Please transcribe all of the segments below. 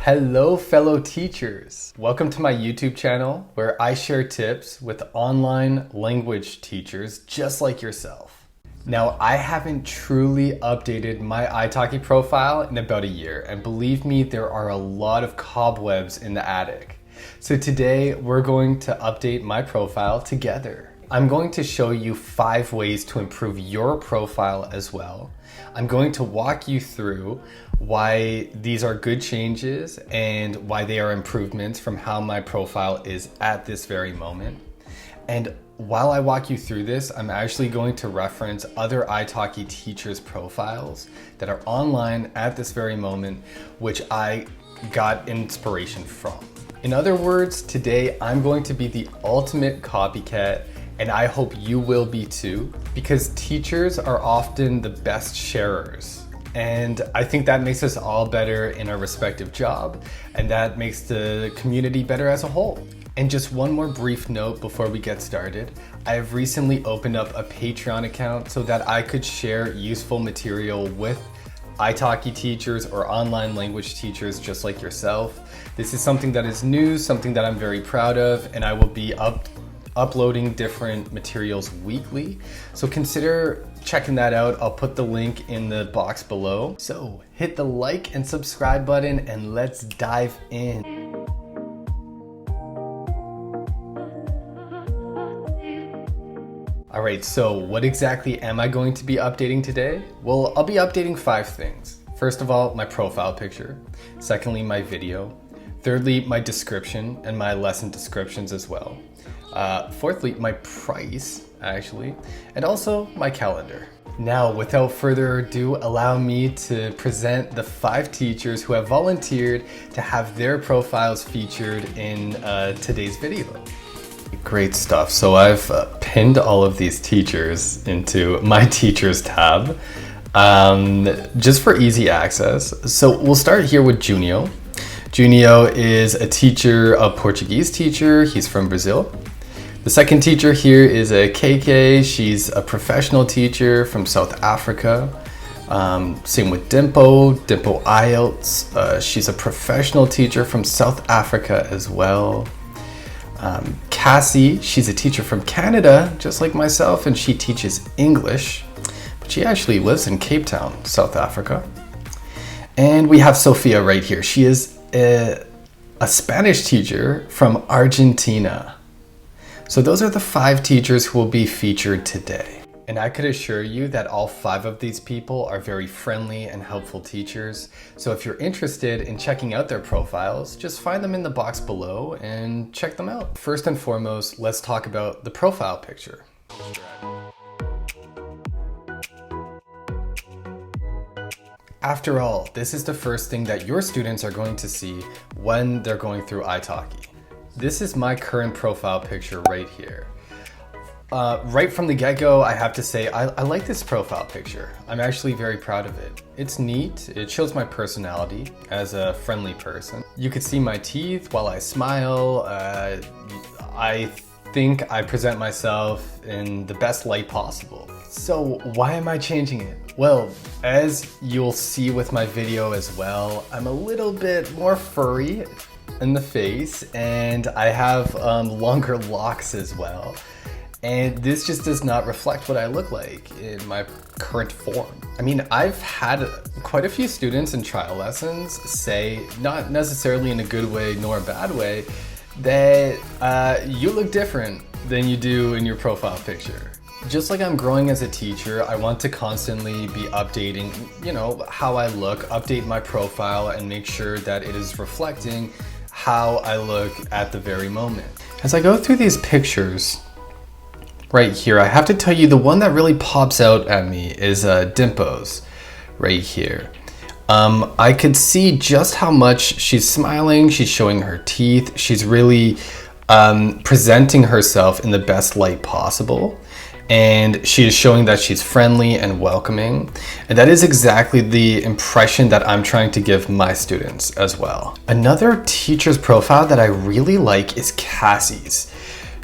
Hello fellow teachers! Welcome to my YouTube channel where I share tips with online language teachers just like yourself. Now, I haven't truly updated my iTalki profile in about a year, and believe me, there are a lot of cobwebs in the attic. So today we're going to update my profile together. I'm going to show you 5 ways to improve your profile as well. I'm going to walk you through why these are good changes and why they are improvements from how my profile is at this very moment. And while I walk you through this, I'm actually going to reference other iTalki teachers' profiles that are online at this very moment, which I got inspiration from. In other words, today I'm going to be the ultimate copycat, and I hope you will be too, because teachers are often the best sharers. And I think that makes us all better in our respective job, and that makes the community better as a whole. And just one more brief note before we get started. I have recently opened up a Patreon account so that I could share useful material with iTalki teachers or online language teachers just like yourself. This is something that is new, something that I'm very proud of, and I will be uploading different materials weekly. So consider checking that out. I'll put the link in the box below. So hit the like and subscribe button and let's dive in. All right, so what exactly am I going to be updating today? Well, I'll be updating 5 things. First of all, my profile picture. Secondly, my video. Thirdly, my description and my lesson descriptions as well. Fourthly, my price, actually, and also my calendar. Now, without further ado, allow me to present the 5 teachers who have volunteered to have their profiles featured in today's video. Great stuff. So I've pinned all of these teachers into my teachers tab, just for easy access. So we'll start here with Junio. Junio is a teacher, a Portuguese teacher. He's from Brazil. The second teacher here is a KK. She's a professional teacher from South Africa. Same with Dimpo IELTS. She's a professional teacher from South Africa as well. Cassie, she's a teacher from Canada, just like myself, and she teaches English, but she actually lives in Cape Town, South Africa. And we have Sophia right here. She is a Spanish teacher from Argentina. So those are the 5 teachers who will be featured today. And I could assure you that all 5 of these people are very friendly and helpful teachers. So if you're interested in checking out their profiles, just find them in the box below and check them out. First and foremost, let's talk about the profile picture. After all, this is the first thing that your students are going to see when they're going through iTalki. This is my current profile picture right here. Right from the get-go, I have to say I like this profile picture. I'm actually very proud of it. It's neat, it shows my personality as a friendly person. You could see my teeth while I smile. I think I present myself in the best light possible. So why am I changing it? Well, as you'll see with my video as well, I'm a little bit more furry in the face, and I have longer locks as well. And this just does not reflect what I look like in my current form. I mean, I've had quite a few students in trial lessons say, not necessarily in a good way nor a bad way, that you look different than you do in your profile picture. Just like I'm growing as a teacher, I want to constantly be updating, how I look, update my profile, and make sure that it is reflecting how I look at the very moment. As I go through these pictures, right here, I have to tell you the one that really pops out at me is Dimpo's right here. I could see just how much she's smiling, she's showing her teeth, she's really presenting herself in the best light possible. And she is showing that she's friendly and welcoming. And that is exactly the impression that I'm trying to give my students as well. Another teacher's profile that I really like is Cassie's.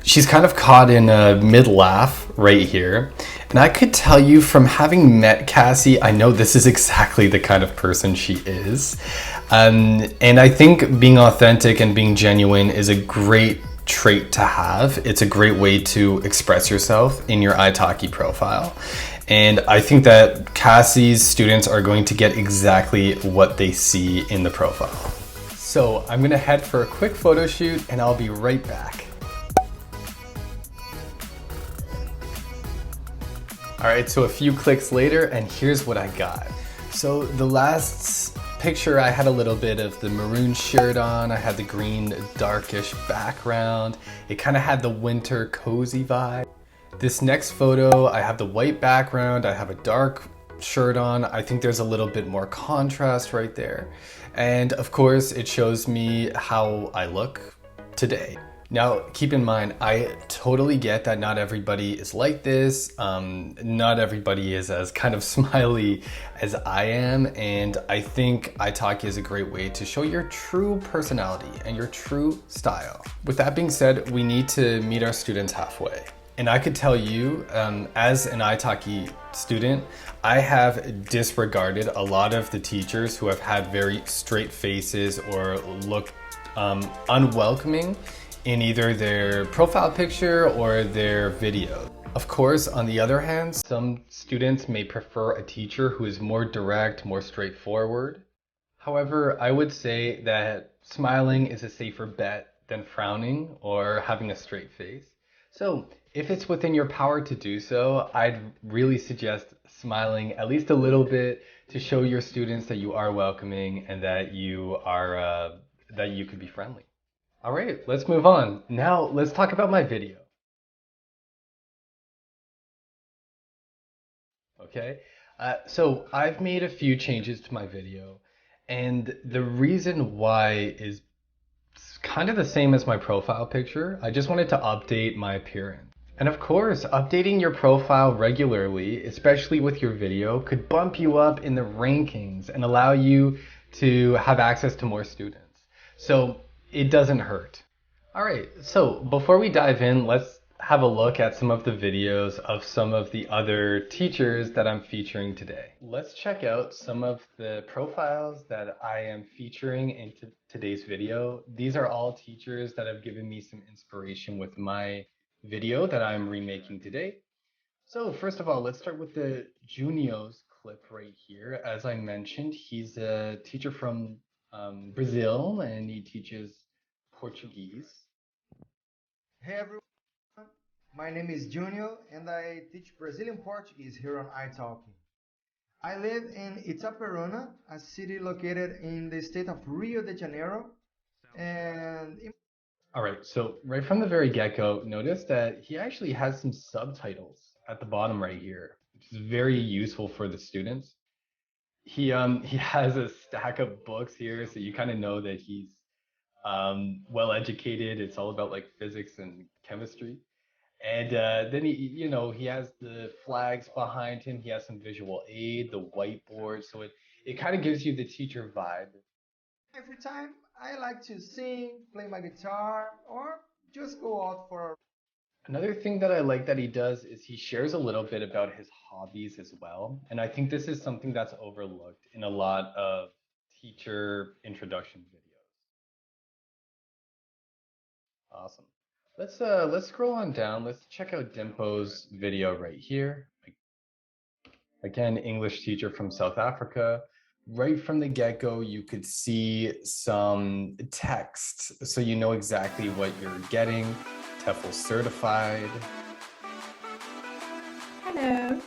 She's kind of caught in a mid-laugh right here. And I could tell you from having met Cassie, I know this is exactly the kind of person she is. And I think being authentic and being genuine is a great trait to have. It's a great way to express yourself in your iTalki profile. And I think that Cassie's students are going to get exactly what they see in the profile. So I'm gonna head for a quick photo shoot and I'll be right back. All right, so a few clicks later and here's what I got. So the last picture, I had a little bit of the maroon shirt on. I had the green darkish background. It kind of had the winter cozy vibe. This next photo, I have the white background. I have a dark shirt on. I think there's a little bit more contrast right there. And of course, it shows me how I look today. Now, keep in mind, I totally get that not everybody is like this. Not everybody is as kind of smiley as I am. And I think iTalki is a great way to show your true personality and your true style. With that being said, we need to meet our students halfway. And I could tell you, as an iTalki student, I have disregarded a lot of the teachers who have had very straight faces or look unwelcoming in either their profile picture or their video. Of course, on the other hand, some students may prefer a teacher who is more direct, more straightforward. However, I would say that smiling is a safer bet than frowning or having a straight face. So if it's within your power to do so, I'd really suggest smiling at least a little bit to show your students that you are welcoming and that you are that you could be friendly. All right, let's move on. Now let's talk about my video. Okay, so I've made a few changes to my video, and the reason why is kind of the same as my profile picture. I just wanted to update my appearance. And of course, updating your profile regularly, especially with your video, could bump you up in the rankings and allow you to have access to more students. So it doesn't hurt. All right, so before we dive in, let's have a look at some of the videos of some of the other teachers that I'm featuring today. Let's check out some of the profiles that I am featuring in today's video. These are all teachers that have given me some inspiration with my video that I'm remaking today. So first of all, let's start with the Junios clip right here. As I mentioned, he's a teacher from Brazil and he teaches Portuguese. Hey everyone, my name is Junior and I teach Brazilian Portuguese here on iTalki. I live in Itaperuna, a city located in the state of Rio de Janeiro. And All right, so right from the very get-go, notice that he actually has some subtitles at the bottom right here, which is very useful for the students. He has a stack of books here, so you kind of know that he's well educated. It's all about like physics and chemistry. And then he has the flags behind him. He has some visual aid, the whiteboard, so it kind of gives you the teacher vibe. every time I like to sing, play my guitar, or just go out for a Another thing that I like that he does is he shares a little bit about his hobbies as well. And I think this is something that's overlooked in a lot of teacher introduction videos. Awesome. Let's scroll on down. Let's check out Dimpo's video right here. Again, English teacher from South Africa. Right from the get-go, you could see some text, so you know exactly what you're getting. TEFL certified. Hello,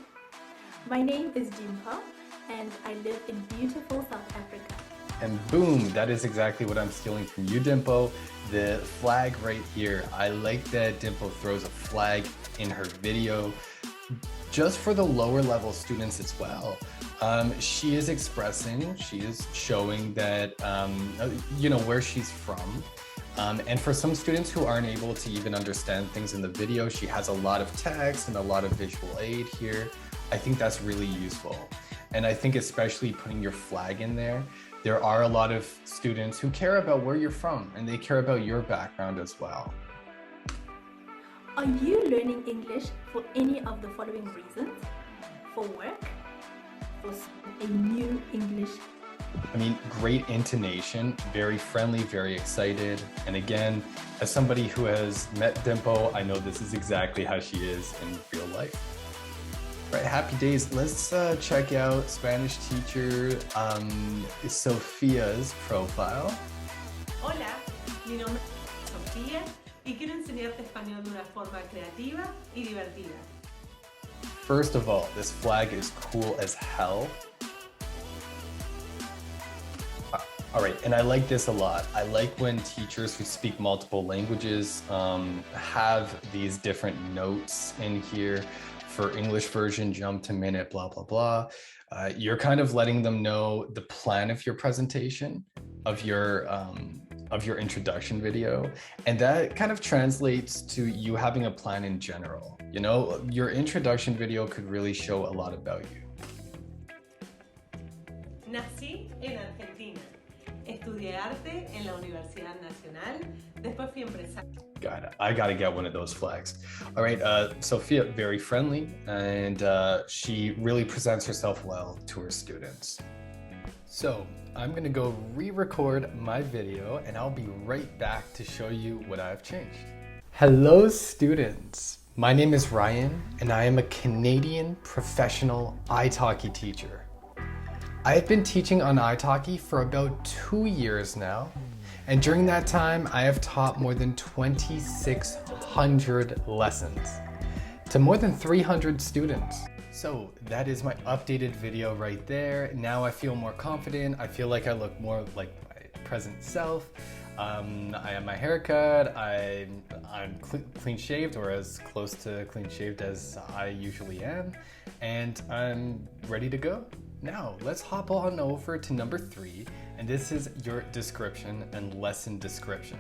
my name is Dimpa and I live in beautiful South Africa. And boom, that is exactly what I'm stealing from you, Dimpo. The flag right here. I like that Dimpo throws a flag in her video just for the lower level students as well. She is expressing, she is showing that, where she's from. And for some students who aren't able to even understand things in the video, she has a lot of text and a lot of visual aid here. I think that's really useful. And I think especially putting your flag in there are a lot of students who care about where you're from and they care about your background as well. Are you learning English for any of the following reasons? For work? For a new English? I mean, great intonation, very friendly, very excited. And again, as somebody who has met Dimple, I know this is exactly how she is in real life. Right, happy days. Let's check out Spanish teacher Sophia's profile. Hola, mi nombre es Sofía y quiero enseñarte español de una forma creativa y divertida. First of all, this flag is cool as hell. All right, and I like this a lot. I like when teachers who speak multiple languages have these different notes in here for English version, jump to minute, blah, blah, blah. You're kind of letting them know the plan of your presentation, of your introduction video. And that kind of translates to you having a plan in general. You know, your introduction video could really show a lot about you. Nací en Argentina. Estudié arte en la Universidad Nacional. Después fui empresaria. Got it. I gotta get one of those flags. All right, Sophia, very friendly, and she really presents herself well to her students. So I'm gonna go re-record my video and I'll be right back to show you what I've changed. Hello students, my name is Ryan and I am a Canadian professional iTalki teacher. I have been teaching on iTalki for about 2 years now, and during that time I have taught more than 2,600 lessons to more than 300 students. So that is my updated video right there. Now I feel more confident. I feel like I look more like my present self. I have my haircut. I'm clean shaved, or as close to clean shaved as I usually am. And I'm ready to go. Now let's hop on over to number 3. And this is your description and lesson description.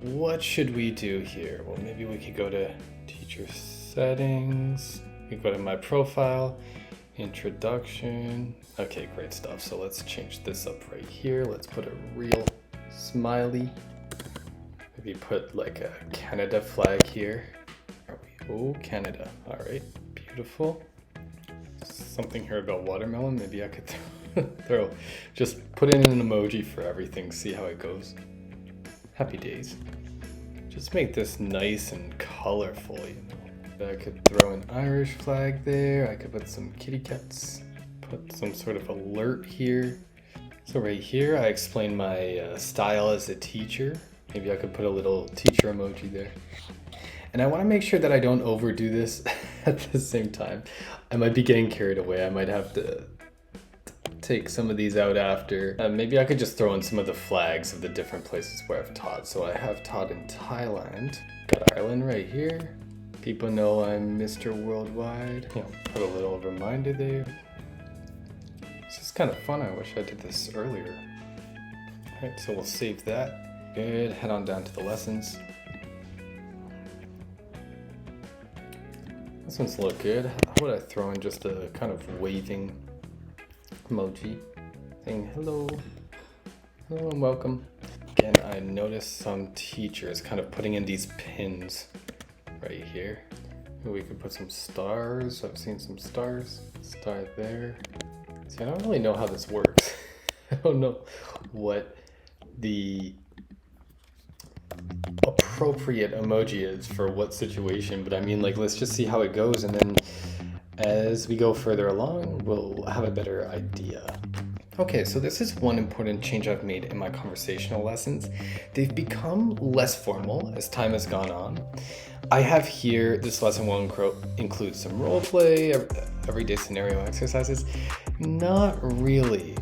What should we do here? Well, maybe we could go to teacher settings. We go to my profile, introduction. Okay, great stuff. So let's change this up right here. Let's put a real smiley. Maybe put like a Canada flag here. Oh, Canada. All right, beautiful. Something here about watermelon. Maybe I could just put in an emoji for everything. See how it goes. Happy days. Just make this nice and colorful, you know. I could throw an Irish flag there. I could put some kitty cats. Put some sort of alert here. So right here, I explain my style as a teacher. Maybe I could put a little teacher emoji there. And I want to make sure that I don't overdo this at the same time. I might be getting carried away. I might have to take some of these out after. Maybe I could just throw in some of the flags of the different places where I've taught. So I have taught in Thailand. Got Ireland right here. People know I'm Mr. Worldwide. You know, put a little reminder there. This is kind of fun. I wish I did this earlier. All right, so we'll save that. Good, head on down to the lessons. This one's look good. How would I throw in just a kind of waving emoji saying hello and welcome. Again, I noticed some teachers kind of putting in these pins right here. We could put some stars. I've seen some stars. Star there. See, I don't really know how this works. I don't know what the appropriate emoji is for what situation, but I mean, like, let's just see how it goes, and then as we go further along, we'll have a better idea. Okay, so this is one important change I've made in my conversational lessons. They've become less formal as time has gone on. I have here, this lesson will include some role play, everyday scenario exercises. Not really.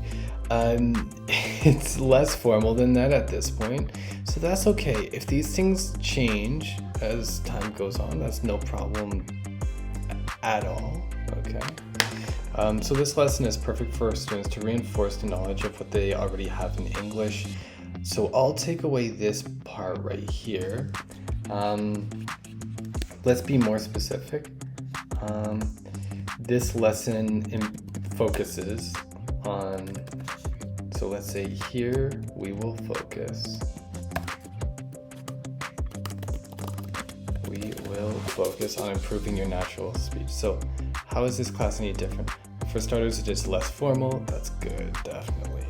It's less formal than that at this point, so that's okay. If these things change as time goes on, that's no problem at all, okay? So this lesson is perfect for students to reinforce the knowledge of what they already have in English. So I'll take away this part right here. Let's be more specific. This lesson focuses on, so let's say here we will focus will focus on improving your natural speech. So how is this class any different? For starters, it's just less formal. That's good, definitely.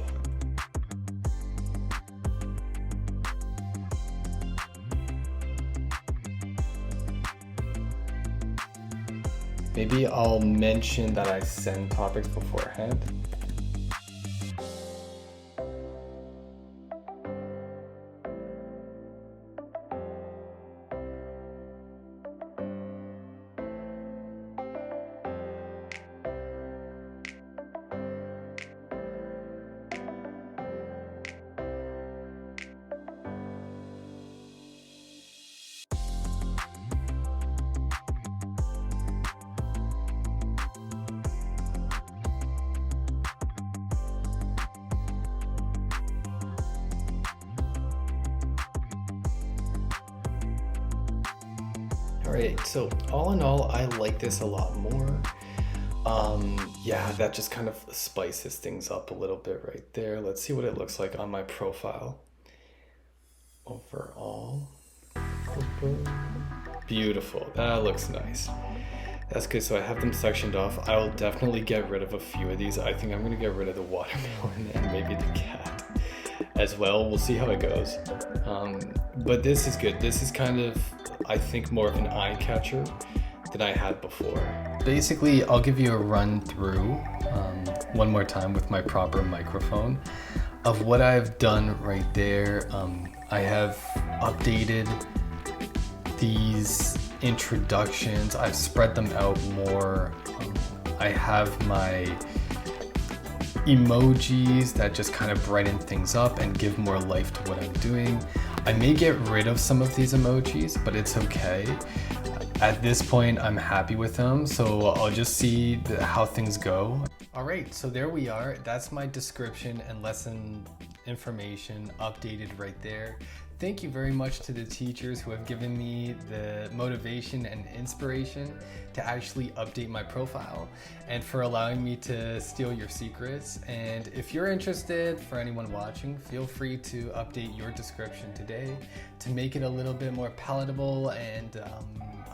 Maybe I'll mention that I send topics beforehand. Alright, so all in all, I like this a lot more. Yeah, that just kind of spices things up a little bit right there. Let's see what it looks like on my profile. Overall. Beautiful, that looks nice. That's good, so I have them sectioned off. I'll definitely get rid of a few of these. I think I'm gonna get rid of the watermelon and maybe the cat as well. We'll see how it goes. But this is good. This is kind of, I think, more of an eye catcher than I had before. Basically, I'll give you a run through one more time with my proper microphone of what I've done right there. I have updated these introductions. I've spread them out more. I have my emojis that just kind of brighten things up and give more life to what I'm doing. I may get rid of some of these emojis, but it's okay. At this point, I'm happy with them, so I'll just see how things go. All right, so there we are. That's my description and lesson information updated right there. Thank you very much to the teachers who have given me the motivation and inspiration to actually update my profile and for allowing me to steal your secrets. And if you're interested, for anyone watching, feel free to update your description today to make it a little bit more palatable and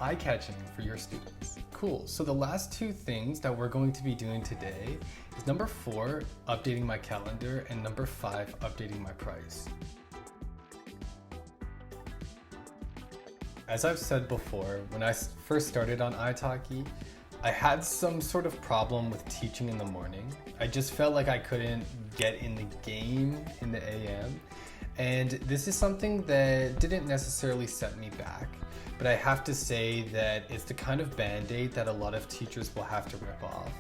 eye-catching for your students. Cool, so the last two things that we're going to be doing today is number 4, updating my calendar, and number 5, updating my price. As I've said before, when I first started on iTalki, I had some sort of problem with teaching in the morning. I just felt like I couldn't get in the game in the AM. And this is something that didn't necessarily set me back, but I have to say that it's the kind of band-aid that a lot of teachers will have to rip off.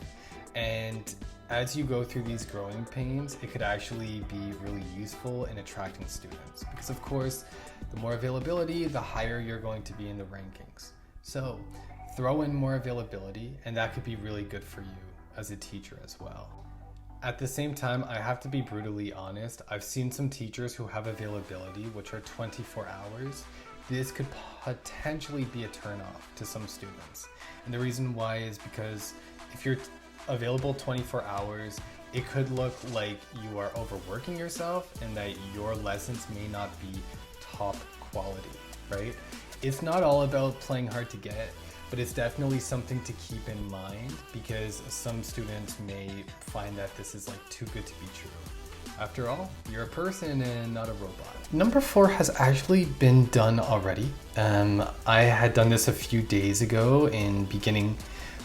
And as you go through these growing pains, it could actually be really useful in attracting students. Because of course, the more availability, the higher you're going to be in the rankings. So throw in more availability, and that could be really good for you as a teacher as well. At the same time, I have to be brutally honest. I've seen some teachers who have availability, which are 24 hours. This could potentially be a turnoff to some students. And the reason why is because if you're available 24 hours, it could look like you are overworking yourself and that your lessons may not be top quality, right? It's not all about playing hard to get, but it's definitely something to keep in mind because some students may find that this is like too good to be true. After all, you're a person and not a robot. Number 4 has actually been done already. I had done this a few days ago in beginning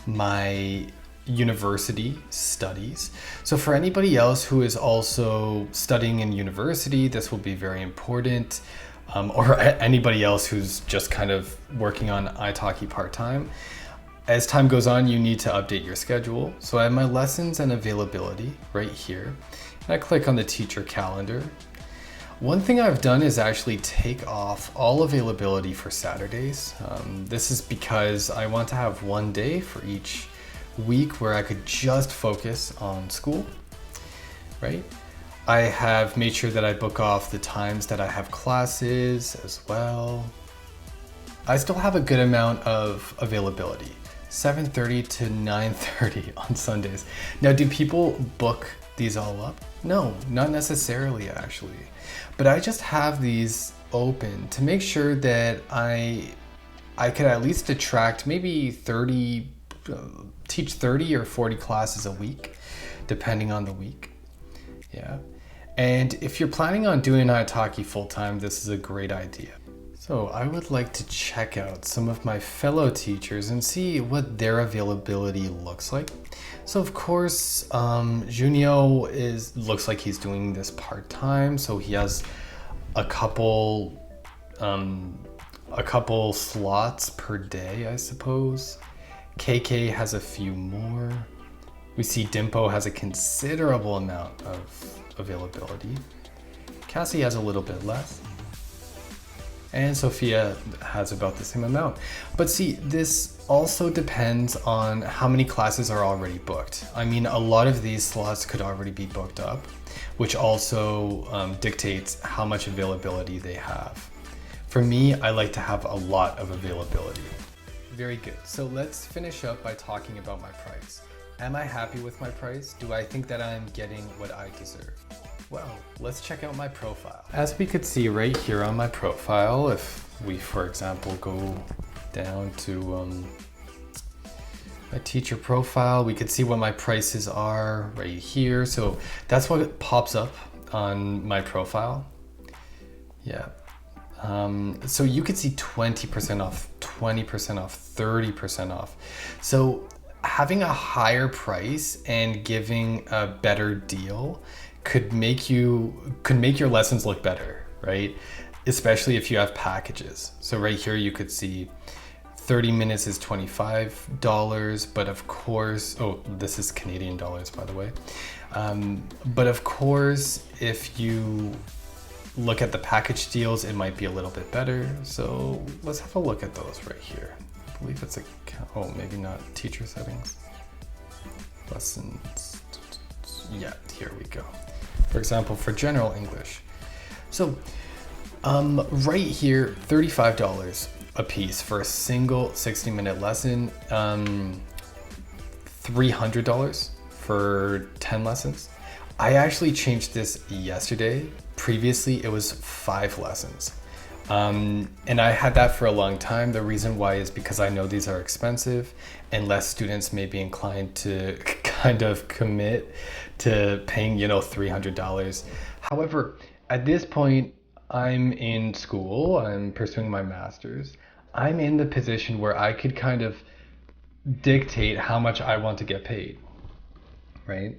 my university studies. So for anybody else who is also studying in university, this will be very important. Or anybody else who's just kind of working on iTalki part-time. As time goes on, you need to update your schedule. So I have my lessons and availability right here. And I click on the teacher calendar. One thing I've done is actually take off all availability for Saturdays. This is because I want to have one day for each week where I could just focus on school, right? I have made sure that I book off the times that I have classes as well. I still have a good amount of availability, 7:30 to 9:30 on Sundays. Now, do people book these all up? No, not necessarily actually. But I just have these open to make sure that I I could at least attract maybe 30, teach 30 or 40 classes a week, depending on the week. Yeah. And if you're planning on doing iTalki full-time, this is a great idea. So I would like to check out some of my fellow teachers and see what their availability looks like. So of course, Junio looks like he's doing this part-time, so he has a couple slots per day, I suppose. KK has a few more. We see Dimpo has a considerable amount of availability. Cassie has a little bit less. And Sophia has about the same amount. But see, this also depends on how many classes are already booked. I mean, a lot of these slots could already be booked up, which also dictates how much availability they have. For me, I like to have a lot of availability. Very good. So let's finish up by talking about my price. Am I happy with my price? Do I think that I'm getting what I deserve? Well, let's check out my profile. As we could see right here on my profile, if we, for example, go down to my teacher profile, we could see what my prices are right here. So that's what pops up on my profile. Yeah. So you could see 20% off, 20% off, 30% off. So having a higher price and giving a better deal could make your lessons look better, right? Especially if you have packages. So right here you could see 30 minutes is $25, but of course, oh, this is Canadian dollars, by the way. But of course, if you look at the package deals, it might be a little bit better. So let's have a look at those right here. I believe it's oh, maybe not teacher settings. Lessons, yeah, here we go. For example, for general English. So right here, $35 a piece for a single 60-minute lesson, $300 for 10 lessons. I actually changed this yesterday. Previously, it was 5 lessons. And I had that for a long time. The reason why is because I know these are expensive and less students may be inclined to kind of commit to paying, $300. However, at this point, I'm in school, I'm pursuing my master's. I'm in the position where I could kind of dictate how much I want to get paid, right?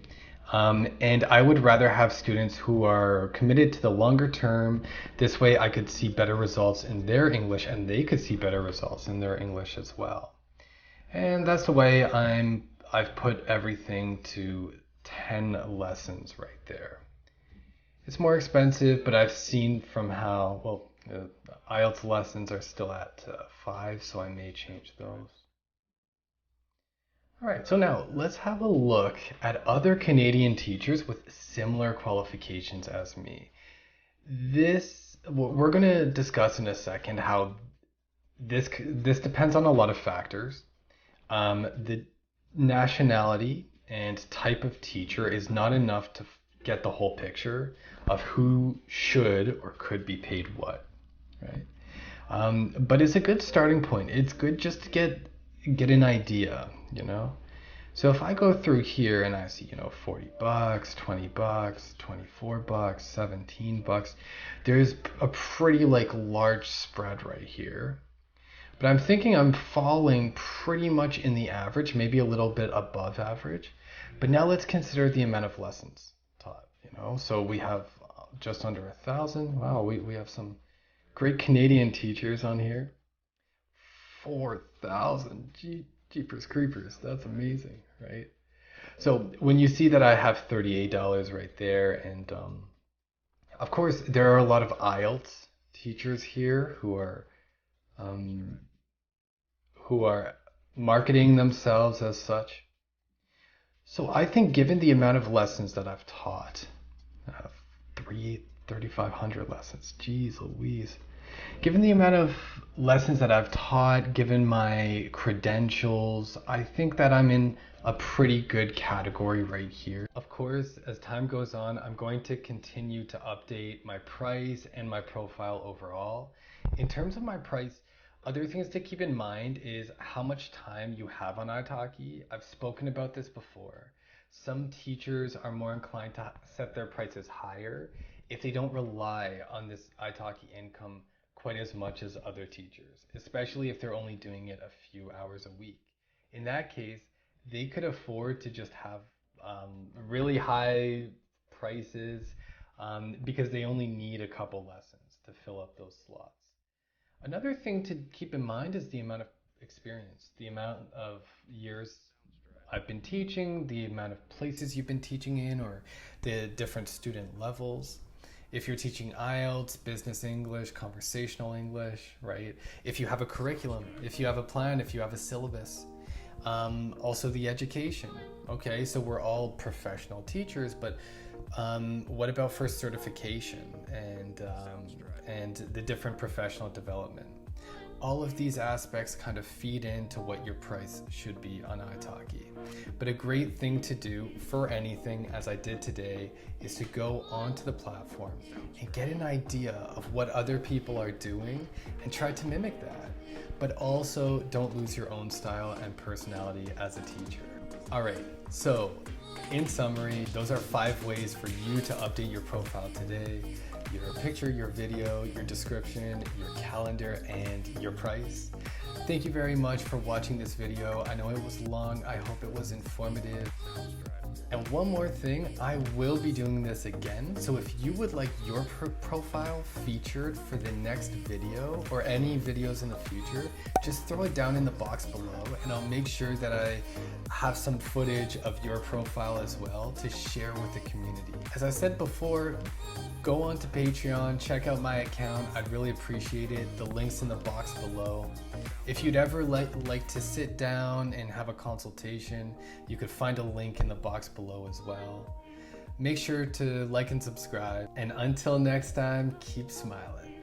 And I would rather have students who are committed to the longer term. This way I could see better results in their English and they could see better results in their English as well. And that's the way I've put everything to 10 lessons right there. It's more expensive, but I've seen from how, well, IELTS lessons are still at 5, so I may change those. All right, so now let's have a look at other Canadian teachers with similar qualifications as me. We're going to discuss in a second how this depends on a lot of factors. The nationality and type of teacher is not enough to get the whole picture of who should or could be paid what, right? But it's a good starting point. It's good just to get an idea, So if I go through here and I see, $40, $20, $24, $17, there's a pretty large spread right here. But I'm thinking I'm falling pretty much in the average, maybe a little bit above average. But now let's consider the amount of lessons taught, So we have just under 1,000. Wow, we have some great Canadian teachers on here. 4,000, jeepers creepers, that's amazing, right? So when you see that I have $38 right there, and of course there are a lot of IELTS teachers here who are marketing themselves as such. So I think given the amount of lessons that I've taught, 3,500 lessons, geez Louise. Given the amount of lessons that I've taught, given my credentials, I think that I'm in a pretty good category right here. Of course, as time goes on, I'm going to continue to update my price and my profile overall. In terms of my price, Other things to keep in mind is how much time you have on iTalki. I've spoken about this before. Some teachers are more inclined to set their prices higher if they don't rely on this iTalki income quite as much as other teachers, especially if they're only doing it a few hours a week. In that case, they could afford to just have really high prices because they only need a couple lessons to fill up those slots. Another thing to keep in mind is the amount of experience, the amount of years I've been teaching, the amount of places you've been teaching in, or the different student levels. If you're teaching IELTS, business English, conversational English, right? If you have a curriculum, if you have a plan, if you have a syllabus. Also the education. Okay, so we're all professional teachers, but what about for certification and the different professional development? All of these aspects kind of feed into what your price should be on iTalki. But a great thing to do for anything, as I did today, is to go onto the platform and get an idea of what other people are doing and try to mimic that. But also don't lose your own style and personality as a teacher. All right, so in summary, those are 5 ways for you to update your profile today: your picture, your video, your description, your calendar, and your price. Thank you very much for watching this video. I know it was long. I hope it was informative. And one more thing, I will be doing this again. So if you would like your profile featured for the next video or any videos in the future, just throw it down in the box below and I'll make sure that I have some footage of your profile as well to share with the community. As I said before, go on to Patreon, check out my account. I'd really appreciate it. The link's in the box below. If you'd ever like to sit down and have a consultation, you could find a link in the box below as well. Make sure to like and subscribe. And until next time, keep smiling.